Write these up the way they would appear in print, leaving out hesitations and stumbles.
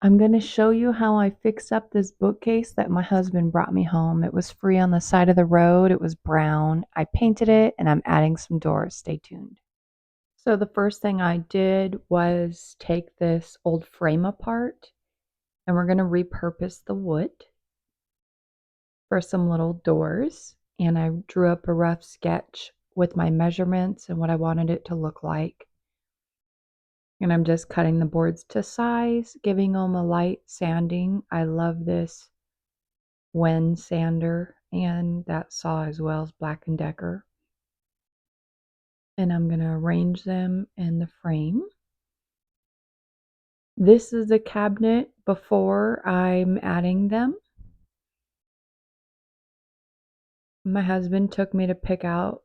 I'm going to show you how I fixed up this bookcase that my husband brought me home. It was free on the side of the road. It was brown. I painted it and I'm adding some doors. Stay tuned. So the first thing I did was take this old frame apart and we're going to repurpose the wood for some little doors. And I drew up a rough sketch with my measurements and what I wanted it to look like. And I'm just cutting the boards to size, giving them a light sanding. I love this Wen sander, and that saw as well as Black & Decker. And I'm going to arrange them in the frame. This is the cabinet before I'm adding them. My husband took me to pick out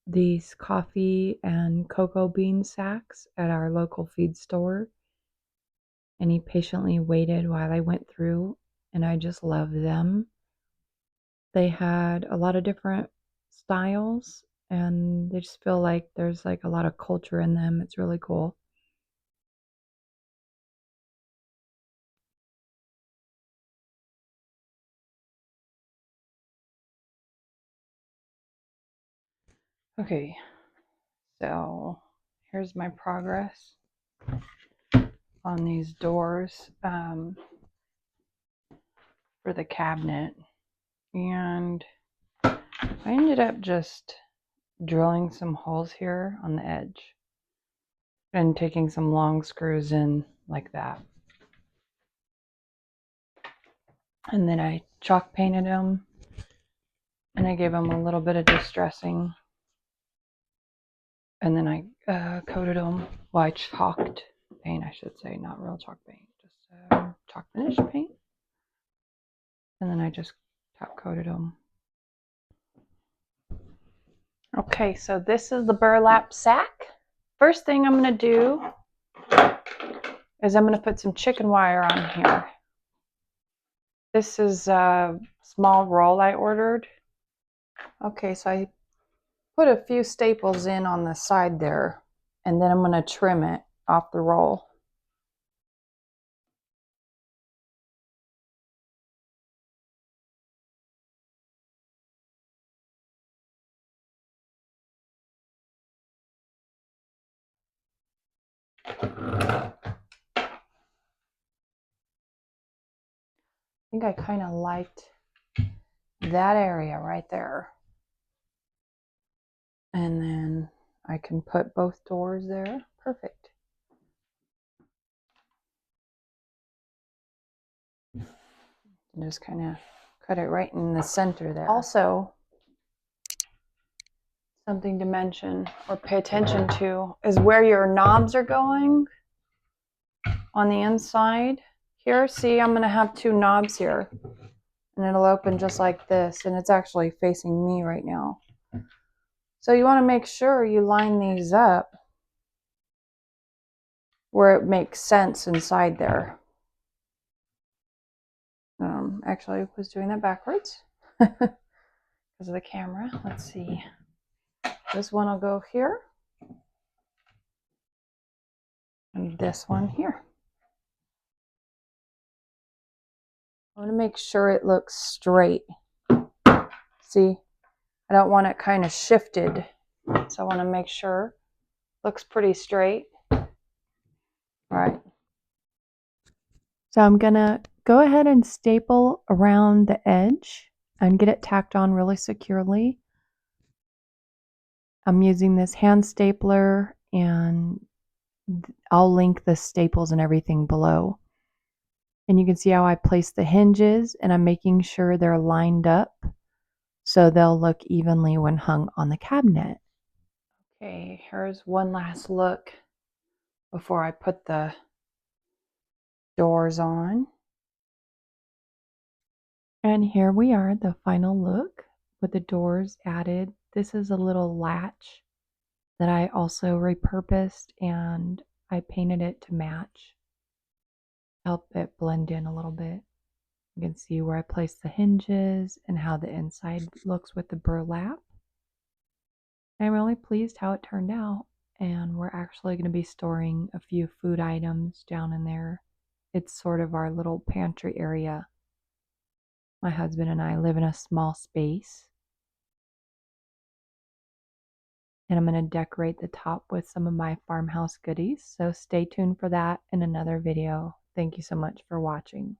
these coffee and cocoa bean sacks at our local feed store. And he patiently waited while I went through, and I just love them. They had a lot of different styles, and they just feel like there's like a lot of culture in them. It's really cool. Okay, so here's my progress on these doors for the cabinet. And I ended up just drilling some holes here on the edge and taking some long screws in like that. And then I chalk painted them and I gave them a little bit of distressing. And then I coated them. Well, I chalked paint, I should say, not real chalk paint, just chalk finish paint. And then I just top coated them. Okay, so this is the burlap sack. First thing I'm going to do is I'm going to put some chicken wire on here. This is a small roll I ordered. Okay, so I put a few staples in on the side there, and then I'm going to trim it off the roll. I think I kind of liked that area right there. And then I can put both doors there. Perfect. And just kind of cut it right in the center there. Also, something to mention or pay attention to is where your knobs are going on the inside. Here, see, I'm going to have two knobs here. And it'll open just like this. And it's actually facing me right now. So you want to make sure you line these up where it makes sense inside there. Actually, I was doing that backwards because of the camera. Let's see. This one will go here. And this one here. I want to make sure it looks straight. See, I don't want it kind of shifted. So I want to make sure it looks pretty straight. All right. So I'm going to go ahead and staple around the edge and get it tacked on really securely. I'm using this hand stapler, and I'll link the staples and everything below. And you can see how I place the hinges, and I'm making sure they're lined up so they'll look evenly when hung on the cabinet. Okay, here's one last look before I put the doors on. And here we are, the final look with the doors added. This is a little latch that I also repurposed, and I painted it to match. Help it blend in a little bit. You can see where I placed the hinges and how the inside looks with the burlap. I'm really pleased how it turned out, and we're actually going to be storing a few food items down in there It's sort of our little pantry area. My husband and I live in a small space. And I'm going to decorate the top with some of my farmhouse goodies. So stay tuned for that in another video. Thank you so much for watching.